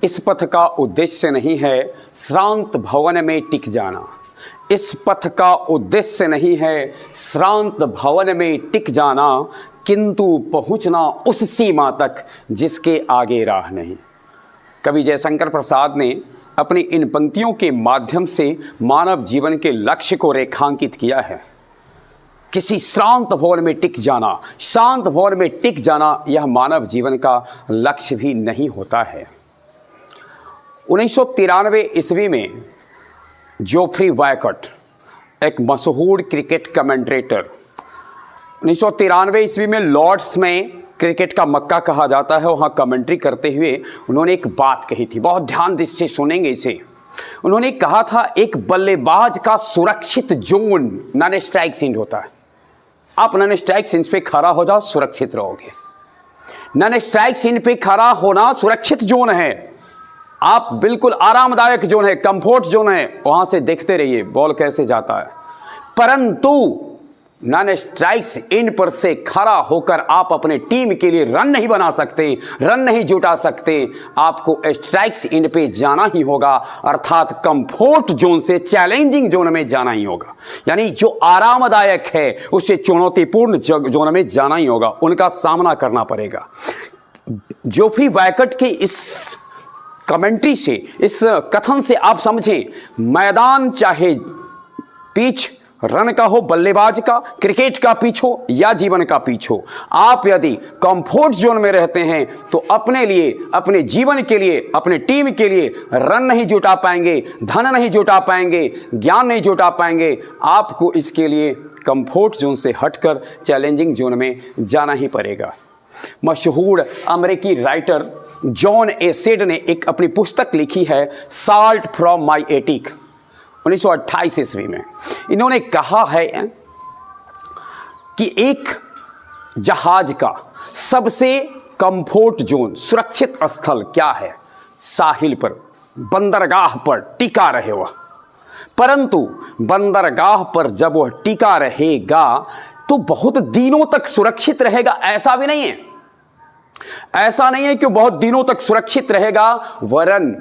इस पथ का उद्देश्य नहीं है श्रांत भवन में टिक जाना। इस पथ का उद्देश्य नहीं है श्रांत भवन में टिक जाना, किंतु पहुंचना उस सीमा तक जिसके आगे राह नहीं। कवि जयशंकर प्रसाद ने अपनी इन पंक्तियों के माध्यम से मानव जीवन के लक्ष्य को रेखांकित किया है। किसी शांत भवन में टिक जाना, शांत भवन में टिक जाना, यह मानव जीवन का लक्ष्य भी नहीं होता है। 1993 ईस्वी में जोफ्री वैकट, एक मशहूर क्रिकेट कमेंटेटर, 1993 ईस्वी में लॉर्ड्स में क्रिकेट का मक्का कहा जाता है, वहाँ कमेंट्री करते हुए उन्होंने एक बात कही थी, बहुत ध्यान से सुनेंगे इसे। उन्होंने कहा था, एक बल्लेबाज का सुरक्षित जोन नॉन स्ट्राइक सीन होता है। आप नॉन स्ट्राइक सीन पे खड़ा हो जाओ, सुरक्षित रहोगे। नॉन स्ट्राइक सीन पे खड़ा होना सुरक्षित जोन है, आप बिल्कुल आरामदायक जोन है, कंफर्ट जोन है, वहां से देखते रहिए बॉल कैसे जाता है। परंतु नॉन स्ट्राइक्स इन पर से खड़ा होकर आप अपने टीम के लिए रन नहीं बना सकते, रन नहीं जुटा सकते। आपको स्ट्राइक्स इन पे जाना ही होगा, अर्थात कंफर्ट जोन से चैलेंजिंग जोन में जाना ही होगा। यानी जो आरामदायक है उससे चुनौतीपूर्ण जोन में जाना ही होगा, उनका सामना करना पड़ेगा। जोफ्री वैकट के इस कमेंट्री से, इस कथन से आप समझें, मैदान चाहे पिच रन का हो, बल्लेबाज का, क्रिकेट का पिच हो या जीवन का पिच हो, आप यदि कंफर्ट जोन में रहते हैं तो अपने लिए, अपने जीवन के लिए, अपने टीम के लिए रन नहीं जुटा पाएंगे, धन नहीं जुटा पाएंगे, ज्ञान नहीं जुटा पाएंगे। आपको इसके लिए कंफर्ट जोन से हटकर चैलेंजिंग जोन में जाना ही पड़ेगा। मशहूर अमेरिकी राइटर जॉन ए सेड ने एक अपनी पुस्तक लिखी है, साल्ट फ्रॉम माई एटिक, 1928 ईस्वी में। इन्होंने कहा है कि एक जहाज का सबसे कंफर्ट जोन, सुरक्षित स्थल क्या है? साहिल पर, बंदरगाह पर टिका रहे वह। परंतु बंदरगाह पर जब वह टिका रहेगा तो बहुत दिनों तक सुरक्षित रहेगा, ऐसा भी नहीं है। ऐसा नहीं है कि बहुत दिनों तक सुरक्षित रहेगा, वरन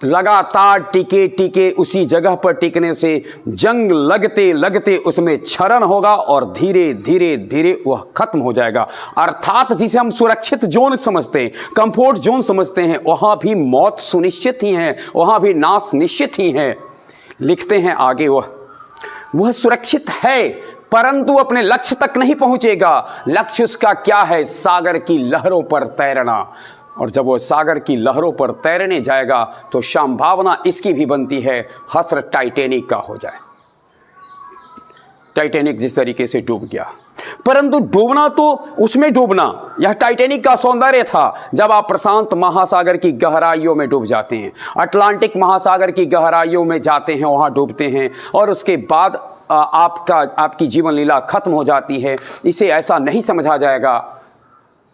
लगातार टिके टिके उसी जगह पर टिकने से जंग लगते लगते उसमें क्षरण होगा और धीरे धीरे धीरे वह खत्म हो जाएगा। अर्थात जिसे हम सुरक्षित जोन समझते हैं, कंफर्ट जोन समझते हैं, वहां भी मौत सुनिश्चित ही है, वहां भी नाश निश्चित ही है। लिखते हैं आगे, वह सुरक्षित है परंतु अपने लक्ष्य तक नहीं पहुंचेगा। लक्ष्य उसका क्या है? सागर की लहरों पर तैरना। और जब वो सागर की लहरों पर तैरने जाएगा तो संभावना इसकी भी बनती है हश्र टाइटैनिक का हो जाए। टाइटैनिक जिस तरीके से डूब गया, परंतु डूबना तो उसमें डूबना, यह टाइटैनिक का सौंदर्य था। जब आप प्रशांत महासागर की गहराइयों में डूब जाते हैं, अटलांटिक महासागर की गहराइयों में जाते हैं, वहां डूबते हैं और उसके बाद आपकी जीवन लीला खत्म हो जाती है। इसे ऐसा नहीं समझा जाएगा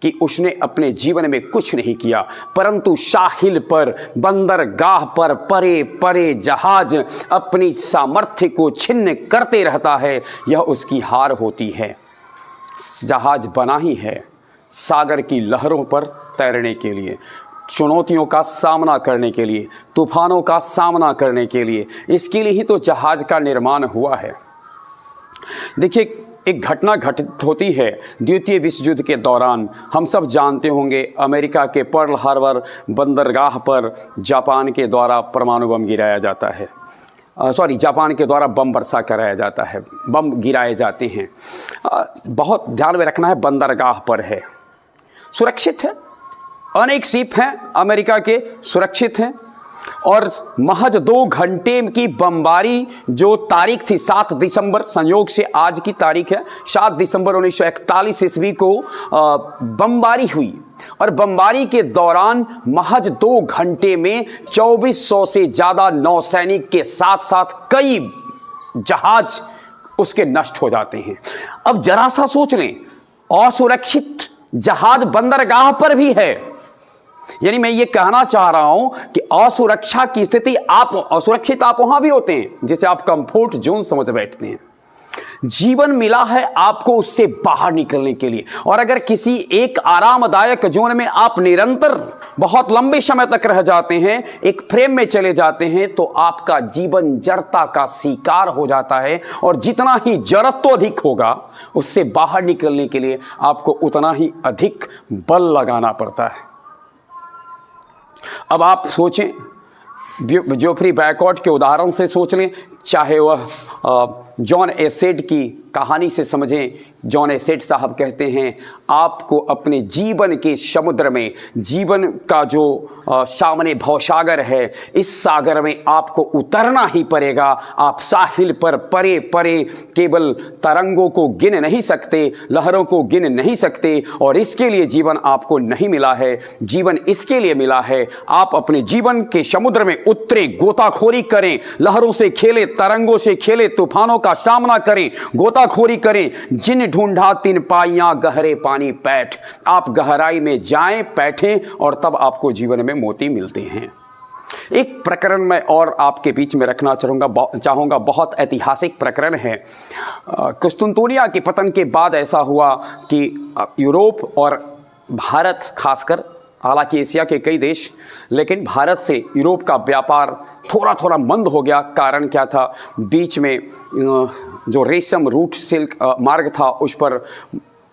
कि उसने अपने जीवन में कुछ नहीं किया, परंतु साहिल पर, बंदरगाह पर परे परे जहाज अपनी सामर्थ्य को छिन्न करते रहता है, यह उसकी हार होती है। जहाज बना ही है सागर की लहरों पर तैरने के लिए, चुनौतियों का सामना करने के लिए, तूफानों का सामना करने के लिए। इसके लिए ही तो जहाज का निर्माण हुआ है। देखिए, एक घटना घटित होती है द्वितीय विश्व युद्ध के दौरान। हम सब जानते होंगे, अमेरिका के पर्ल हार्बर बंदरगाह पर जापान के द्वारा परमाणु बम गिराया जाता है। जापान के द्वारा बम वर्षा कराया जाता है, बम गिराए जाते हैं। बहुत ध्यान में रखना है, बंदरगाह पर है, सुरक्षित है, अनेक शिप हैं अमेरिका के, सुरक्षित हैं। और महज 2 घंटे की बमबारी, जो तारीख थी 7 दिसंबर, संयोग से आज की तारीख है, 7 दिसंबर 1941 ईस्वी को बमबारी हुई। और बमबारी के दौरान महज 2 घंटे में 2400 से ज़्यादा नौसैनिक के साथ साथ कई जहाज उसके नष्ट हो जाते हैं। अब जरा सा सोच लें, असुरक्षित जहाज बंदरगाह पर भी है। यानी मैं ये कहना चाह रहा हूं कि असुरक्षा की स्थिति, आप असुरक्षित आप वहां भी होते हैं जिसे आप कंफर्ट जोन समझ बैठते हैं। जीवन मिला है आपको उससे बाहर निकलने के लिए। और अगर किसी एक आरामदायक जोन में आप निरंतर बहुत लंबे समय तक रह जाते हैं, एक फ्रेम में चले जाते हैं, तो आपका जीवन जड़ता का शिकार हो जाता है। और जितना ही जड़त्व अधिक होगा, उससे बाहर निकलने के लिए आपको उतना ही अधिक बल लगाना पड़ता है। अब आप सोचें, जोफ्री बैकवर्ड के उदाहरण से सोच लें, चाहे वह जॉन एसेड की कहानी से समझें। जॉन एसेड साहब कहते हैं, आपको अपने जीवन के समुद्र में, जीवन का जो सामने भवसागर है, इस सागर में आपको उतरना ही पड़ेगा। आप साहिल पर परे परे केवल तरंगों को गिन नहीं सकते, लहरों को गिन नहीं सकते। और इसके लिए जीवन आपको नहीं मिला है, जीवन इसके लिए मिला है आप अपने जीवन के समुद्र में उतरे, गोताखोरी करें, लहरों से खेले, तरंगों से खेले, तूफानों का सामना करें, गोताखोरी करें। जिन ढूंढा तिन पाइयां गहरे पानी पैठ। आप गहराई में जाएं, बैठें, और तब आपको जीवन में मोती मिलते हैं। एक प्रकरण मैं और आपके बीच में रखना चाहूँगा, बहुत ऐतिहासिक प्रकरण है। कुस्तुनतुनिया के पतन के बाद ऐसा हुआ कि यूरोप और भारत खासकर, हालांकि एशिया के कई देश, लेकिन भारत से यूरोप का व्यापार थोड़ा थोड़ा मंद हो गया। कारण क्या था? बीच में जो रेशम रूट सिल्क मार्ग था, उस पर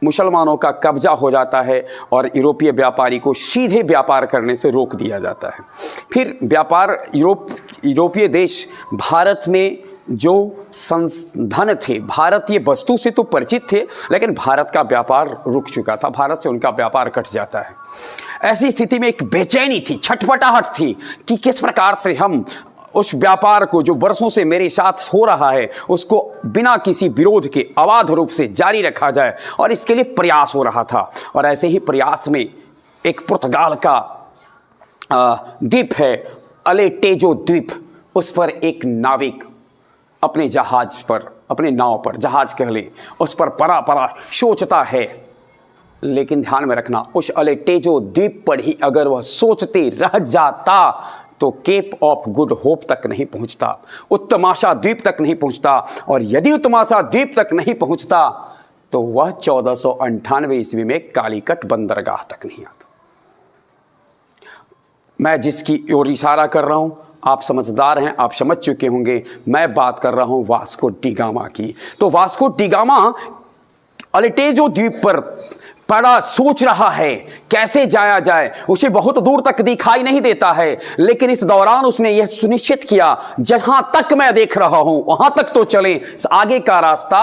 मुसलमानों का कब्जा हो जाता है और यूरोपीय व्यापारी को सीधे व्यापार करने से रोक दिया जाता है। फिर व्यापार यूरोपीय देश भारत में जो संसाधन थे, भारतीय वस्तु से तो परिचित थे, लेकिन भारत का व्यापार रुक चुका था, भारत से उनका व्यापार कट जाता है। ऐसी स्थिति में एक बेचैनी थी, छटपटाहट थी कि किस प्रकार से हम उस व्यापार को जो वर्षों से मेरे साथ हो रहा है, उसको बिना किसी विरोध के अबाध रूप से जारी रखा जाए। और इसके लिए प्रयास हो रहा था। और ऐसे ही प्रयास में एक पुर्तगाल का द्वीप है, अलेटेजो द्वीप, उस पर एक नाविक अपने जहाज पर, अपने नाव पर, जहाज कह ले, उस पर परा सोचता है। लेकिन ध्यान में रखना, उस अलेटेजो द्वीप पर ही अगर वह सोचते रह जाता तो केप ऑफ गुड होप तक नहीं पहुंचता, उत्तमाशा द्वीप तक नहीं पहुंचता। और यदि उत्तमाशा द्वीप तक नहीं पहुंचता तो वह 1498 ईस्वी में कालीकट बंदरगाह तक नहीं आता। मैं जिसकी ओर इशारा कर रहा हूं, आप समझदार हैं, आप समझ चुके होंगे। मैं बात कर रहा हूं वास्को डी गामा की। तो वास्को डी गामा अलेटेजो द्वीप पर बड़ा सोच रहा है कैसे जाया जाए। उसे बहुत दूर तक दिखाई नहीं देता है, लेकिन इस दौरान उसने यह सुनिश्चित किया, जहां तक मैं देख रहा हूं वहां तक तो चलें, आगे का रास्ता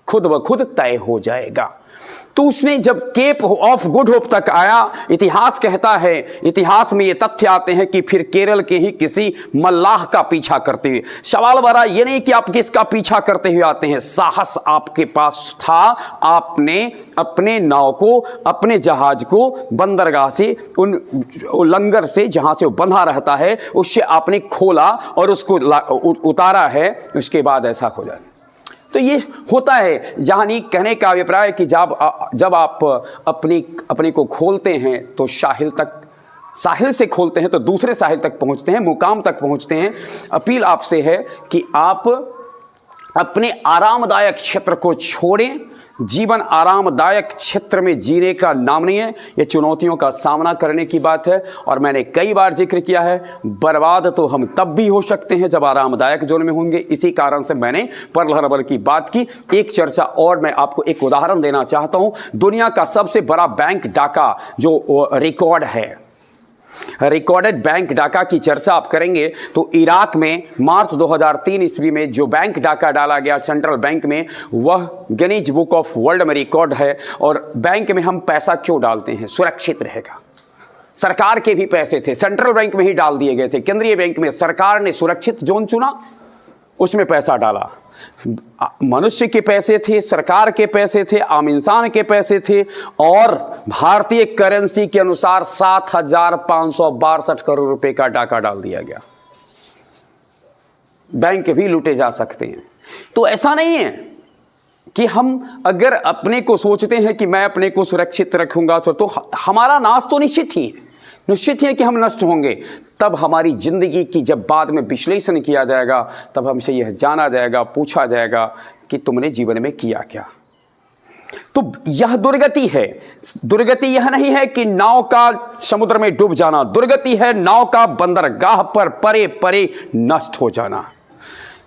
खुद ब खुद तय हो जाएगा। तो उसने जब केप ऑफ गुड होप तक आया, इतिहास कहता है, इतिहास में ये तथ्य आते हैं कि फिर केरल के ही किसी मल्लाह का पीछा करते हुए। सवाल बड़ा ये नहीं कि आप किसका पीछा करते हुए आते हैं, साहस आपके पास था। आपने अपने नाव को, अपने जहाज को बंदरगाह से, उन लंगर से जहां से वो बंधा रहता है, उससे आपने खोला और उसको उतारा है। उसके बाद ऐसा हो जाए। तो ये होता है, यानी कहने का अभिप्राय कि जब आप अपने को खोलते हैं तो साहिल से खोलते हैं तो दूसरे साहिल तक पहुंचते हैं, मुकाम तक पहुंचते हैं। अपील आपसे है कि आप अपने आरामदायक क्षेत्र को छोड़ें। जीवन आरामदायक क्षेत्र में जीने का नाम नहीं है, ये चुनौतियों का सामना करने की बात है। और मैंने कई बार जिक्र किया है, बर्बाद तो हम तब भी हो सकते हैं जब आरामदायक जोन में होंगे। इसी कारण से मैंने पर्ल हार्बर की बात की। एक चर्चा और मैं आपको एक उदाहरण देना चाहता हूं। दुनिया का सबसे बड़ा बैंक डाका जो रिकॉर्ड है, रिकॉर्डेड बैंक डाका की चर्चा आप करेंगे तो इराक में मार्च 2003 ईस्वी में जो बैंक डाका डाला गया सेंट्रल बैंक में, वह गिनीज बुक ऑफ वर्ल्ड में रिकॉर्ड है। और बैंक में हम पैसा क्यों डालते हैं? सुरक्षित रहेगा। सरकार के भी पैसे थे, सेंट्रल बैंक में ही डाल दिए गए थे, केंद्रीय बैंक में। सरकार ने सुरक्षित जोन चुना, उसमें पैसा डाला। मनुष्य के पैसे थे, सरकार के पैसे थे, आम इंसान के पैसे थे। और भारतीय करेंसी के अनुसार 7,562 करोड़ रुपए का डाका डाल दिया गया। बैंक भी लूटे जा सकते हैं। तो ऐसा नहीं है कि हम अगर अपने को सोचते हैं कि मैं अपने को सुरक्षित रखूंगा तो हमारा नाश तो निश्चित है कि हम नष्ट होंगे। तब हमारी जिंदगी की जब बाद में विश्लेषण किया जाएगा, तब हमसे यह जाना जाएगा, पूछा जाएगा कि तुमने जीवन में किया क्या। तो यह दुर्गति है। दुर्गति यह नहीं है कि नाव का समुद्र में डूब जाना, दुर्गति है नाव का बंदरगाह पर परे परे नष्ट हो जाना।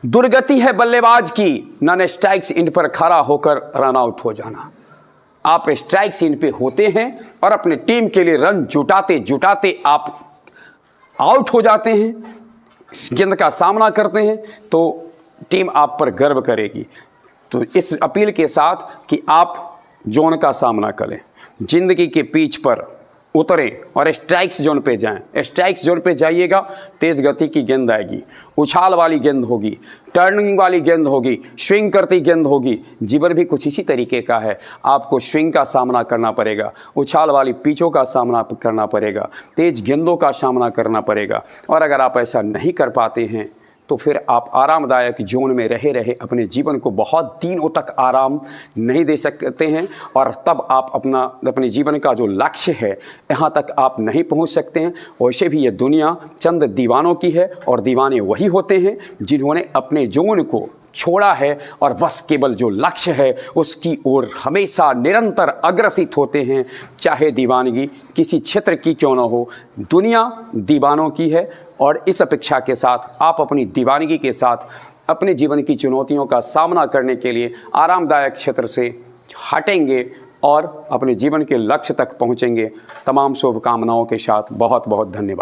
दुर्गति है बल्लेबाज की नॉन स्ट्राइक्स इन पर खड़ा होकर रन आउट हो जाना। आप स्ट्राइक्स इन पे होते हैं और अपने टीम के लिए रन जुटाते जुटाते आप आउट हो जाते हैं, गेंद का सामना करते हैं, तो टीम आप पर गर्व करेगी। तो इस अपील के साथ कि आप जोन का सामना करें, जिंदगी के पिच पर उतरें और स्ट्राइक्स जोन पे जाएं। स्ट्राइक्स जोन पे जाइएगा, तेज गति की गेंद आएगी, उछाल वाली गेंद होगी, टर्निंग वाली गेंद होगी, स्विंग करती गेंद होगी। जीवन भी कुछ इसी तरीके का है। आपको स्विंग का सामना करना पड़ेगा, उछाल वाली पिचों का सामना करना पड़ेगा, तेज गेंदों का सामना करना पड़ेगा। और अगर आप ऐसा नहीं कर पाते हैं तो फिर आप आरामदायक जोन में रहे रहे अपने जीवन को बहुत दिनों तक आराम नहीं दे सकते हैं, और तब आप अपने जीवन का जो लक्ष्य है यहाँ तक आप नहीं पहुँच सकते हैं। वैसे भी ये दुनिया चंद दीवानों की है, और दीवाने वही होते हैं जिन्होंने अपने जोन को छोड़ा है और बस केवल जो लक्ष्य है उसकी ओर हमेशा निरंतर अग्रसित होते हैं, चाहे दीवानगी किसी क्षेत्र की क्यों ना हो। दुनिया दीवानों की है, और इस अपेक्षा के साथ आप अपनी दीवानगी के साथ अपने जीवन की चुनौतियों का सामना करने के लिए आरामदायक क्षेत्र से हटेंगे और अपने जीवन के लक्ष्य तक पहुंचेंगे। तमाम शुभकामनाओं के साथ बहुत बहुत धन्यवाद।